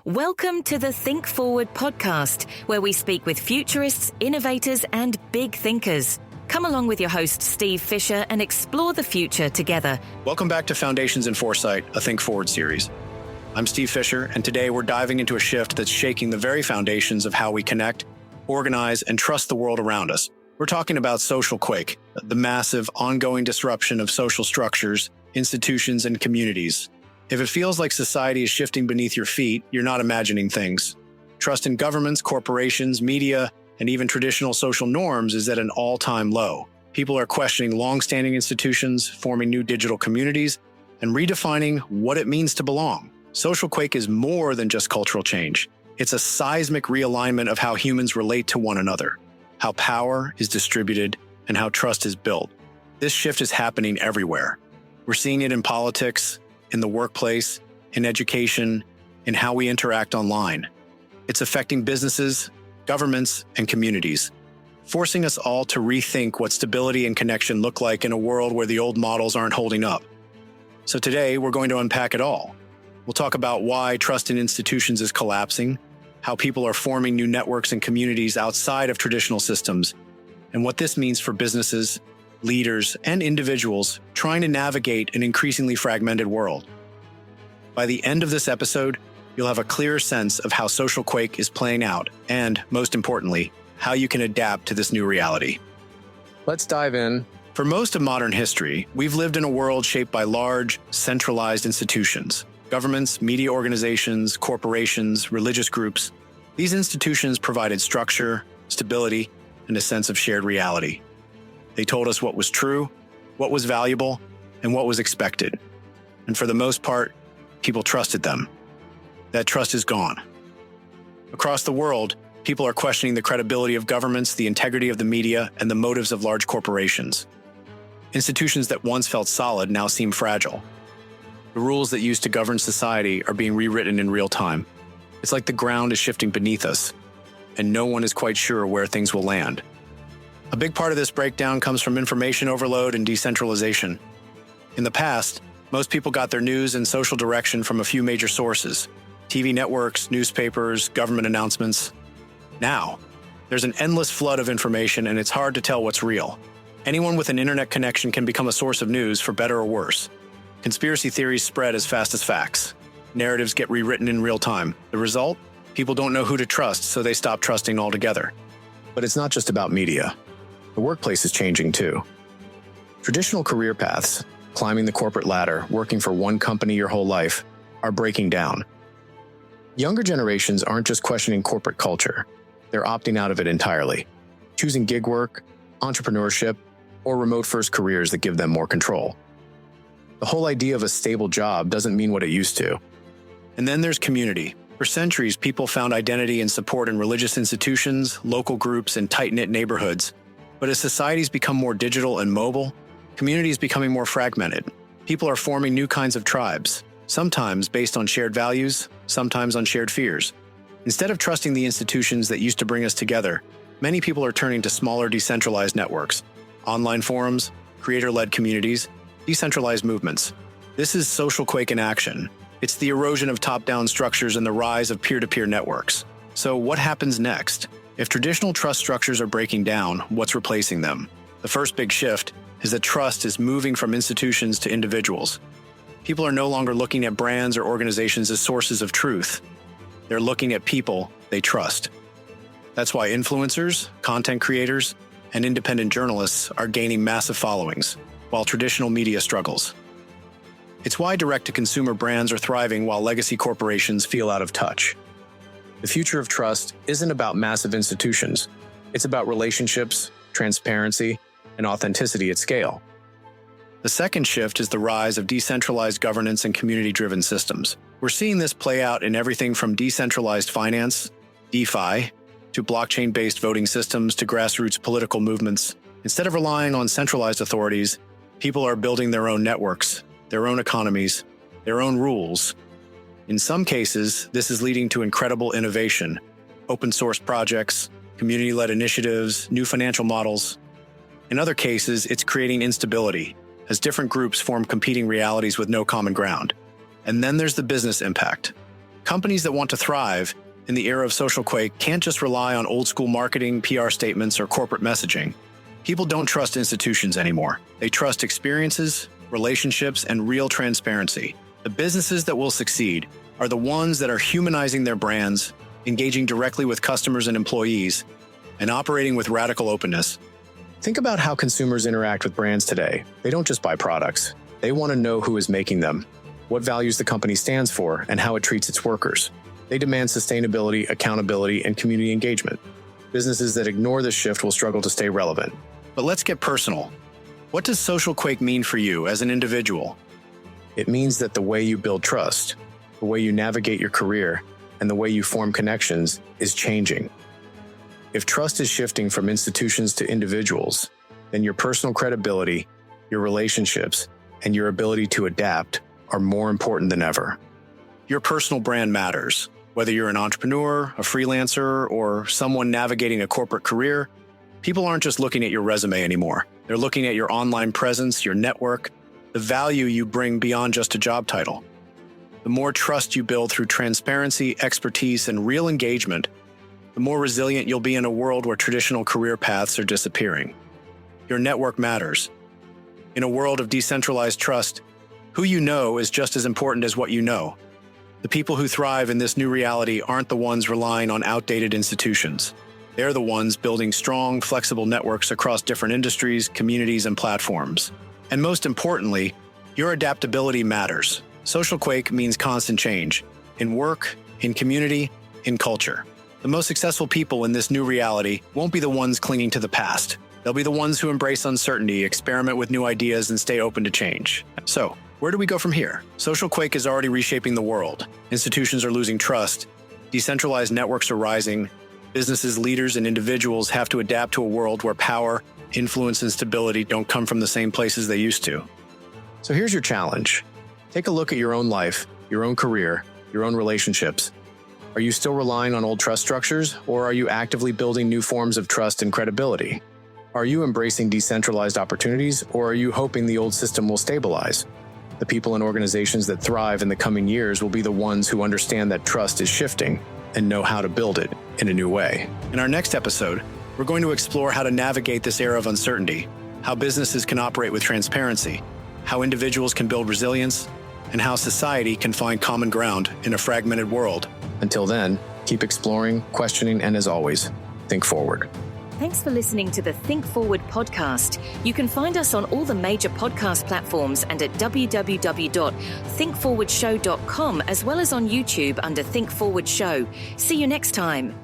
Welcome to the Think Forward podcast, where we speak with futurists, innovators, and big thinkers. Come along with your host, Steve Fisher, and explore the future together. Welcome back to Foundations in Foresight, a Think Forward series. I'm Steve Fisher, and today we're diving into a shift that's shaking the very foundations of how we connect, organize, and trust the world around us. We're talking about SocialQuake, the massive, ongoing disruption of social structures, institutions, and communities. If it feels like society is shifting beneath your feet, you're not imagining things. Trust in governments, corporations, media, and even traditional social norms is at an all-time low. People are questioning long-standing institutions, forming new digital communities, and redefining what it means to belong. SocialQuake is more than just cultural change. It's a seismic realignment of how humans relate to one another, how power is distributed, and how trust is built. This shift is happening everywhere. We're seeing it in politics, in the workplace, in education, in how we interact online. It's affecting businesses, governments, and communities, forcing us all to rethink what stability and connection look like in a world where the old models aren't holding up. So today, we're going to unpack it all. We'll talk about why trust in institutions is collapsing, how people are forming new networks and communities outside of traditional systems, and what this means for businesses, leaders, and individuals trying to navigate an increasingly fragmented world. By the end of this episode, you'll have a clearer sense of how SocialQuake is playing out and, most importantly, how you can adapt to this new reality. Let's dive in. For most of modern history, we've lived in a world shaped by large, centralized institutions. Governments, media organizations, corporations, religious groups. These institutions provided structure, stability, and a sense of shared reality. They told us what was true, what was valuable, and what was expected. And for the most part, people trusted them. That trust is gone. Across the world, people are questioning the credibility of governments, the integrity of the media, and the motives of large corporations. Institutions that once felt solid now seem fragile. The rules that used to govern society are being rewritten in real time. It's like the ground is shifting beneath us, and no one is quite sure where things will land. A big part of this breakdown comes from information overload and decentralization. In the past, most people got their news and social direction from a few major sources: TV networks, newspapers, government announcements. Now, there's an endless flood of information, and it's hard to tell what's real. Anyone with an internet connection can become a source of news, for better or worse. Conspiracy theories spread as fast as facts. Narratives get rewritten in real time. The result? People don't know who to trust, so they stop trusting altogether. But it's not just about media. The workplace is changing too. Traditional career paths, climbing the corporate ladder, working for one company your whole life, are breaking down. Younger generations aren't just questioning corporate culture. They're opting out of it entirely, choosing gig work, entrepreneurship, or remote-first careers that give them more control. The whole idea of a stable job doesn't mean what it used to. And then there's community. For centuries, people found identity and support in religious institutions, local groups, and tight-knit neighborhoods. But as societies become more digital and mobile, community is becoming more fragmented. People are forming new kinds of tribes, sometimes based on shared values, sometimes on shared fears. Instead of trusting the institutions that used to bring us together, many people are turning to smaller decentralized networks, online forums, creator-led communities, decentralized movements. This is SocialQuake in action. It's the erosion of top-down structures and the rise of peer-to-peer networks. So what happens next? If traditional trust structures are breaking down, what's replacing them? The first big shift is that trust is moving from institutions to individuals. People are no longer looking at brands or organizations as sources of truth. They're looking at people they trust. That's why influencers, content creators, and independent journalists are gaining massive followings, while traditional media struggles. It's why direct-to-consumer brands are thriving while legacy corporations feel out of touch. The future of trust isn't about massive institutions. It's about relationships, transparency, and authenticity at scale. The second shift is the rise of decentralized governance and community-driven systems. We're seeing this play out in everything from decentralized finance, DeFi, to blockchain-based voting systems to grassroots political movements. Instead of relying on centralized authorities, people are building their own networks, their own economies, their own rules. In some cases, this is leading to incredible innovation, open-source projects, community-led initiatives, new financial models. In other cases, it's creating instability, as different groups form competing realities with no common ground. And then there's the business impact. Companies that want to thrive in the era of SocialQuake can't just rely on old-school marketing, PR statements, or corporate messaging. People don't trust institutions anymore. They trust experiences, relationships, and real transparency. The businesses that will succeed are the ones that are humanizing their brands, engaging directly with customers and employees, and operating with radical openness. Think about how consumers interact with brands today. They don't just buy products. They want to know who is making them, what values the company stands for, and how it treats its workers. They demand sustainability, accountability, and community engagement. Businesses that ignore this shift will struggle to stay relevant. But let's get personal. What does SocialQuake mean for you as an individual? It means that the way you build trust, the way you navigate your career, and the way you form connections is changing. If trust is shifting from institutions to individuals, then your personal credibility, your relationships, and your ability to adapt are more important than ever. Your personal brand matters. Whether you're an entrepreneur, a freelancer, or someone navigating a corporate career, people aren't just looking at your resume anymore. They're looking at your online presence, your network, the value you bring beyond just a job title. The more trust you build through transparency, expertise, and real engagement, the more resilient you'll be in a world where traditional career paths are disappearing. Your network matters. In a world of decentralized trust, who you know is just as important as what you know. The people who thrive in this new reality aren't the ones relying on outdated institutions. They're the ones building strong, flexible networks across different industries, communities, and platforms. And most importantly, your adaptability matters. SocialQuake means constant change in work, in community, in culture. The most successful people in this new reality won't be the ones clinging to the past. They'll be the ones who embrace uncertainty, experiment with new ideas, and stay open to change. So, where do we go from here? SocialQuake is already reshaping the world. Institutions are losing trust. Decentralized networks are rising. Businesses, leaders, and individuals have to adapt to a world where power, influence, and stability don't come from the same places they used to. So here's your challenge. Take a look at your own life, your own career, your own relationships. Are you still relying on old trust structures, or are you actively building new forms of trust and credibility? Are you embracing decentralized opportunities, or are you hoping the old system will stabilize? The people and organizations that thrive in the coming years will be the ones who understand that trust is shifting and know how to build it in a new way. In our next episode, we're going to explore how to navigate this era of uncertainty, how businesses can operate with transparency, how individuals can build resilience, and how society can find common ground in a fragmented world. Until then, keep exploring, questioning, and as always, think forward. Thanks for listening to the Think Forward podcast. You can find us on all the major podcast platforms and at www.thinkforwardshow.com, as well as on YouTube under Think Forward Show. See you next time.